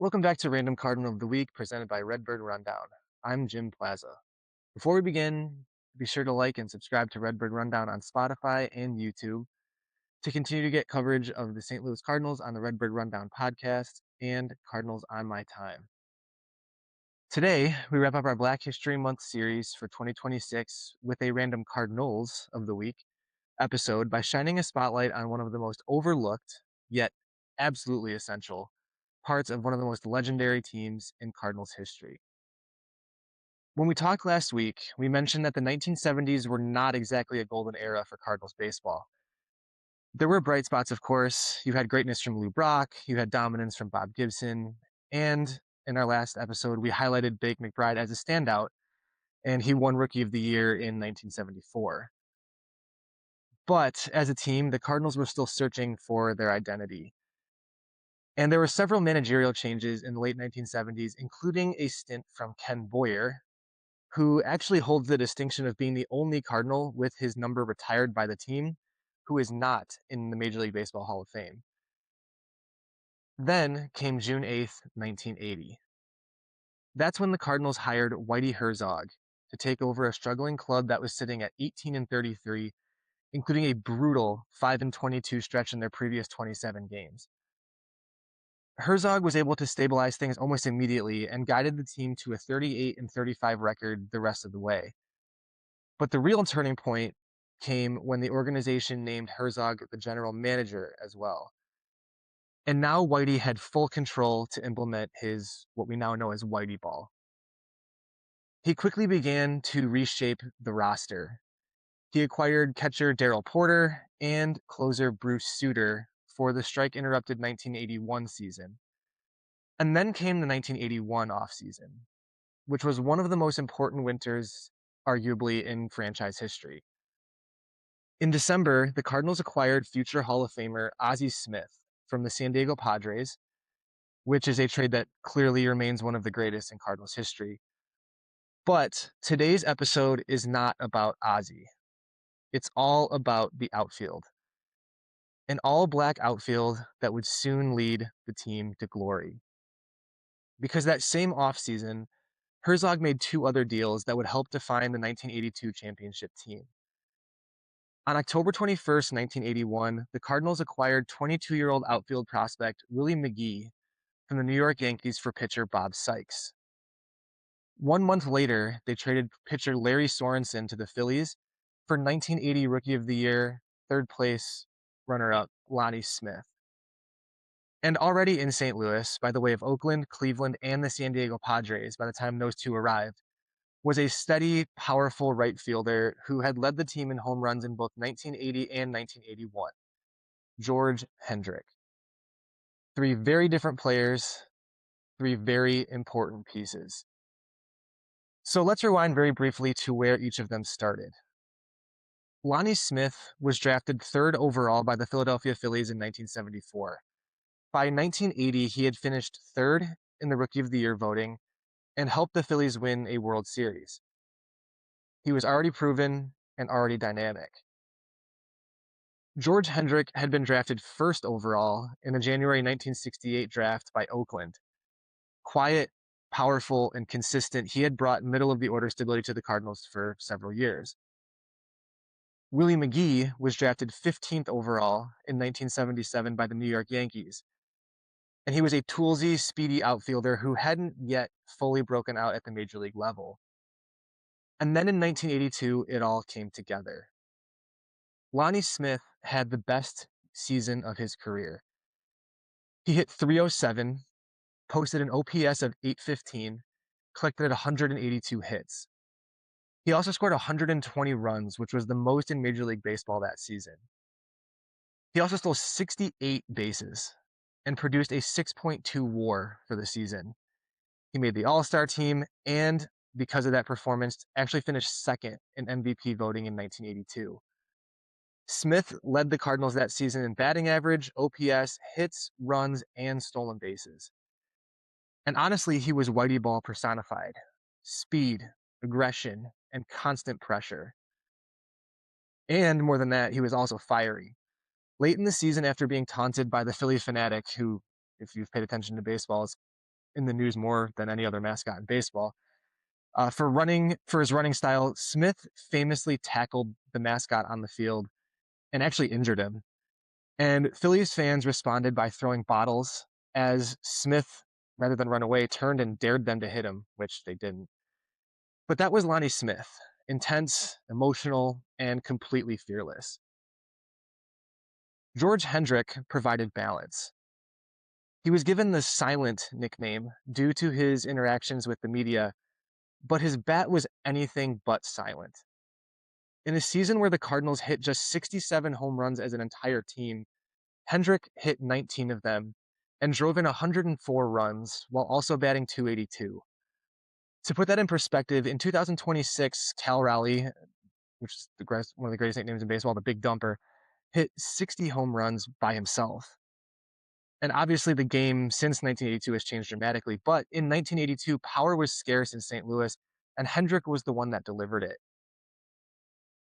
Welcome back to Random Cardinal of the Week, presented by Redbird Rundown. I'm Jim Plaza. Before we begin, be sure to like and subscribe to Redbird Rundown on Spotify and YouTube to continue to get coverage of the St. Louis Cardinals on the Redbird Rundown podcast and Cardinals on My Time. Today, we wrap up our Black History Month series for 2026 with a Random Cardinals of the Week episode by shining a spotlight on one of the most overlooked, yet absolutely essential, parts of one of the most legendary teams in Cardinals history. When we talked last week, we mentioned that the 1970s were not exactly a golden era for Cardinals baseball. There were bright spots, of course. You had greatness from Lou Brock, you had dominance from Bob Gibson, and in our last episode, we highlighted Bake McBride as a standout, and he won Rookie of the Year in 1974. But as a team, the Cardinals were still searching for their identity. And there were several managerial changes in the late 1970s, including a stint from Ken Boyer, who actually holds the distinction of being the only Cardinal with his number retired by the team who is not in the Major League Baseball Hall of Fame. Then came June 8th, 1980. That's when the Cardinals hired Whitey Herzog to take over a struggling club that was sitting at 18-33, including a brutal 5-22 stretch in their previous 27 games. Herzog was able to stabilize things almost immediately and guided the team to a 38-35 record the rest of the way. But the real turning point came when the organization named Herzog the general manager as well. And now Whitey had full control to implement his, what we now know as Whiteyball. He quickly began to reshape the roster. He acquired catcher Darrell Porter and closer Bruce Sutter for the strike-interrupted 1981 season. And then came the 1981 offseason, which was one of the most important winters, arguably, in franchise history. In December, the Cardinals acquired future Hall of Famer Ozzie Smith from the San Diego Padres, which is a trade that clearly remains one of the greatest in Cardinals history. But today's episode is not about Ozzie. It's all about the outfield. An all-black outfield that would soon lead the team to glory. Because that same offseason, Herzog made two other deals that would help define the 1982 championship team. On October 21st, 1981, the Cardinals acquired 22-year-old outfield prospect Willie McGee from the New York Yankees for pitcher Bob Sykes. 1 month later, they traded pitcher Larry Sorensen to the Phillies for 1980 Rookie of the Year, third place runner-up Lonnie Smith. And already in St. Louis, by the way of Oakland, Cleveland, and the San Diego Padres by the time those two arrived, was a steady, powerful right fielder who had led the team in home runs in both 1980 and 1981, George Hendrick. Three very different players, three very important pieces. So let's rewind very briefly to where each of them started. Lonnie Smith was drafted third overall by the Philadelphia Phillies in 1974. By 1980, he had finished third in the Rookie of the Year voting and helped the Phillies win a World Series. He was already proven and already dynamic. George Hendrick had been drafted first overall in the January 1968 draft by Oakland. Quiet, powerful, and consistent, he had brought middle-of-the-order stability to the Cardinals for several years. Willie McGee was drafted 15th overall in 1977 by the New York Yankees, and he was a toolsy, speedy outfielder who hadn't yet fully broken out at the major league level. And then in 1982, it all came together. Lonnie Smith had the best season of his career. He hit .307, posted an OPS of .815, collected 182 hits. He also scored 120 runs, which was the most in Major League Baseball that season. He also stole 68 bases and produced a 6.2 WAR for the season. He made the All-Star team, and because of that performance, actually finished second in MVP voting in 1982. Smith led the Cardinals that season in batting average, OPS, hits, runs, and stolen bases. And honestly, he was Whiteyball personified. Speed, aggression, and constant pressure. And more than that, he was also fiery. Late in the season, after being taunted by the Phillie Phanatic, who, if you've paid attention to baseball, is in the news more than any other mascot in baseball. For his running style, Smith famously tackled the mascot on the field and actually injured him. And Phillies fans responded by throwing bottles as Smith, rather than run away, turned and dared them to hit him, which they didn't. But that was Lonnie Smith, intense, emotional, and completely fearless. George Hendrick provided balance. He was given the Silent nickname due to his interactions with the media, but his bat was anything but silent. In a season where the Cardinals hit just 67 home runs as an entire team, Hendrick hit 19 of them and drove in 104 runs while also batting .282. To put that in perspective, in 2026, Cal Raleigh, which is one of the greatest nicknames in baseball, the Big Dumper, hit 60 home runs by himself. And obviously the game since 1982 has changed dramatically, but in 1982, power was scarce in St. Louis, and Hendrick was the one that delivered it.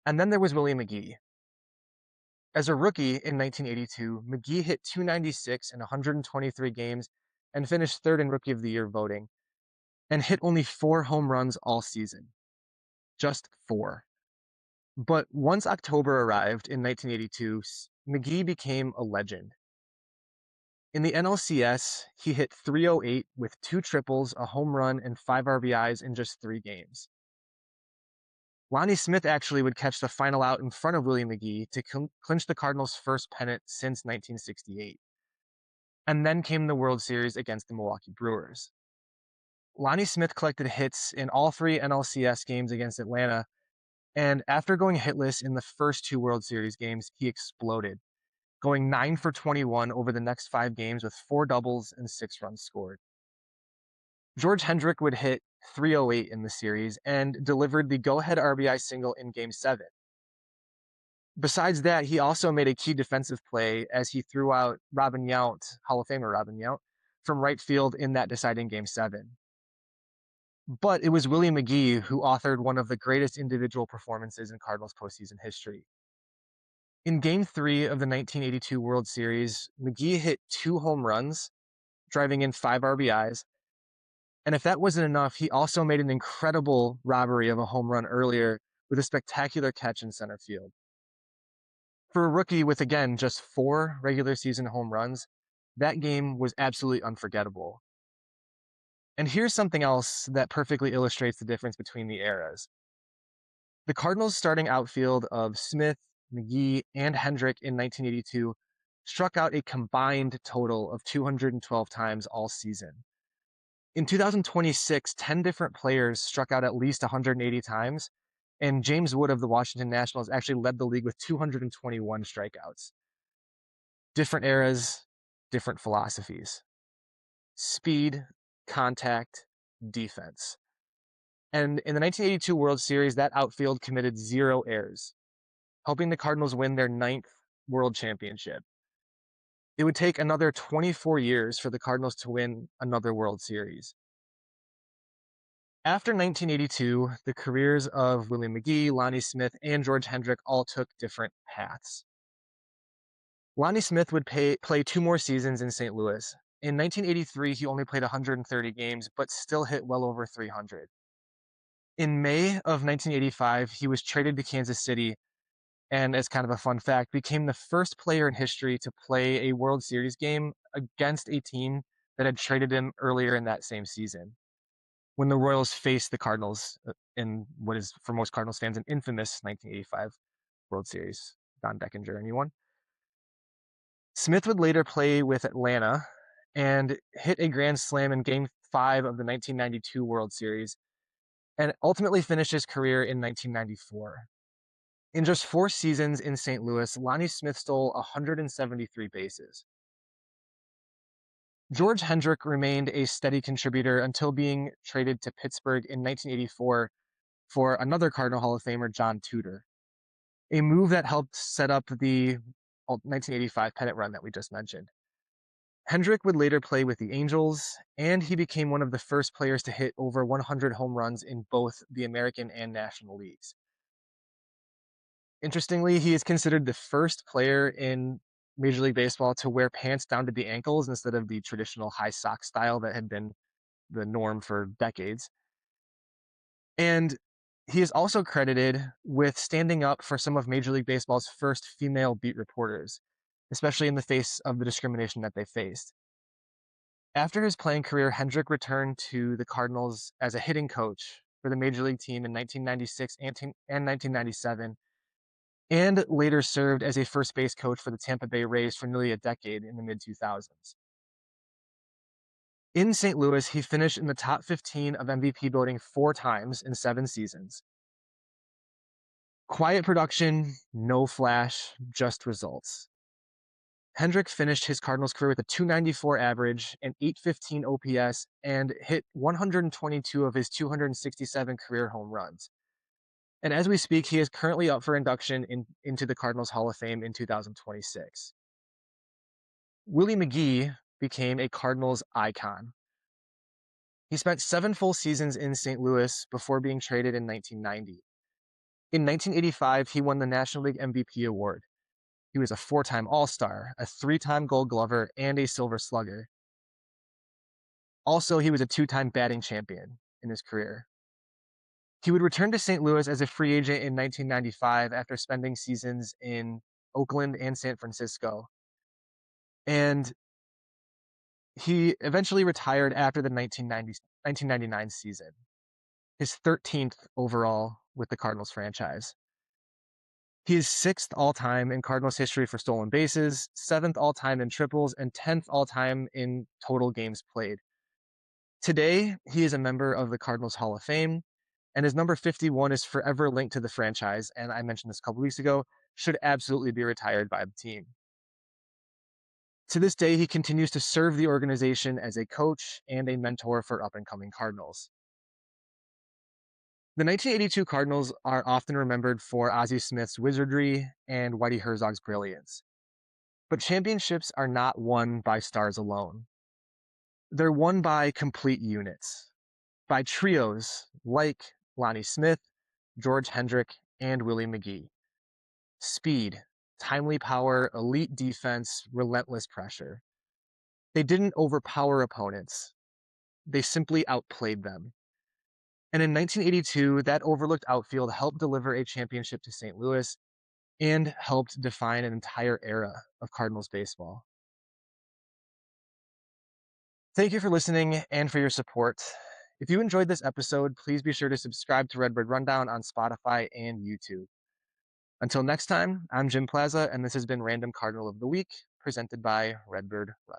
And then there was Willie McGee. As a rookie in 1982, McGee hit .296 in 123 games and finished third in Rookie of the Year voting, and hit only 4 home runs all season. Just 4. But once October arrived in 1982, McGee became a legend. In the NLCS, he hit .308 with 2 triples, a home run, and 5 RBIs in just 3 games. Lonnie Smith actually would catch the final out in front of Willie McGee to clinch the Cardinals' first pennant since 1968. And then came the World Series against the Milwaukee Brewers. Lonnie Smith collected hits in all 3 NLCS games against Atlanta, and after going hitless in the first 2 World Series games, he exploded, going 9 for 21 over the next 5 games with 4 doubles and 6 runs scored. George Hendrick would hit .308 in the series and delivered the go-ahead RBI single in Game 7. Besides that, he also made a key defensive play as he threw out Robin Yount, Hall of Famer Robin Yount, from right field in that deciding Game 7. But it was Willie McGee who authored one of the greatest individual performances in Cardinals postseason history. In Game 3 of the 1982 World Series, McGee hit 2 home runs, driving in 5 RBIs. And if that wasn't enough, he also made an incredible robbery of a home run earlier with a spectacular catch in center field. For a rookie with, again, just 4 regular season home runs, that game was absolutely unforgettable. And here's something else that perfectly illustrates the difference between the eras. The Cardinals' starting outfield of Smith, McGee, and Hendrick in 1982 struck out a combined total of 212 times all season. In 2026, 10 different players struck out at least 180 times, and James Wood of the Washington Nationals actually led the league with 221 strikeouts. Different eras, different philosophies. Speed, contact, defense. And in the 1982 World Series, that outfield committed 0 errors, helping the Cardinals win their 9th World Championship. It would take another 24 years for the Cardinals to win another World Series. After 1982, the careers of Willie McGee, Lonnie Smith, and George Hendrick all took different paths. Lonnie Smith would play 2 more seasons in St. Louis. In 1983, he only played 130 games, but still hit well over 300. In May of 1985, he was traded to Kansas City, and as kind of a fun fact, became the first player in history to play a World Series game against a team that had traded him earlier in that same season, when the Royals faced the Cardinals in what is, for most Cardinals fans, an infamous 1985 World Series. Don Beckinger, anyone? Smith would later play with Atlanta and hit a grand slam in Game 5 of the 1992 World Series, and ultimately finished his career in 1994. In just 4 seasons in St. Louis, Lonnie Smith stole 173 bases. George Hendrick remained a steady contributor until being traded to Pittsburgh in 1984 for another Cardinal Hall of Famer, John Tudor, a move that helped set up the 1985 pennant run that we just mentioned. Hendrick would later play with the Angels, and he became one of the first players to hit over 100 home runs in both the American and National Leagues. Interestingly, he is considered the first player in Major League Baseball to wear pants down to the ankles instead of the traditional high sock style that had been the norm for decades. And he is also credited with standing up for some of Major League Baseball's first female beat reporters, especially in the face of the discrimination that they faced. After his playing career, Hendrick returned to the Cardinals as a hitting coach for the Major League team in 1996 and 1997, and later served as a first base coach for the Tampa Bay Rays for nearly a decade in the mid-2000s. In St. Louis, he finished in the top 15 of MVP voting 4 times in 7 seasons. Quiet production, no flash, just results. Hendrick finished his Cardinals career with a .294 average, an .815 OPS, and hit 122 of his 267 career home runs. And as we speak, he is currently up for induction into the Cardinals Hall of Fame in 2026. Willie McGee became a Cardinals icon. He spent 7 full seasons in St. Louis before being traded in 1990. In 1985, he won the National League MVP award. He was a 4-time All-Star, a 3-time Gold Glover, and a Silver Slugger. Also, he was a 2-time batting champion in his career. He would return to St. Louis as a free agent in 1995 after spending seasons in Oakland and San Francisco. And he eventually retired after the 1999 season, his 13th overall with the Cardinals franchise. He is 6th all-time in Cardinals history for stolen bases, 7th all-time in triples, and 10th all-time in total games played. Today, he is a member of the Cardinals Hall of Fame, and his number 51 is forever linked to the franchise, and I mentioned this a couple weeks ago, should absolutely be retired by the team. To this day, he continues to serve the organization as a coach and a mentor for up-and-coming Cardinals. The 1982 Cardinals are often remembered for Ozzie Smith's wizardry and Whitey Herzog's brilliance. But championships are not won by stars alone. They're won by complete units, by trios like Lonnie Smith, George Hendrick, and Willie McGee. Speed, timely power, elite defense, relentless pressure. They didn't overpower opponents. They simply outplayed them. And in 1982, that overlooked outfield helped deliver a championship to St. Louis and helped define an entire era of Cardinals baseball. Thank you for listening and for your support. If you enjoyed this episode, please be sure to subscribe to Redbird Rundown on Spotify and YouTube. Until next time, I'm Jim Plaza, and this has been Random Cardinal of the Week, presented by Redbird Run.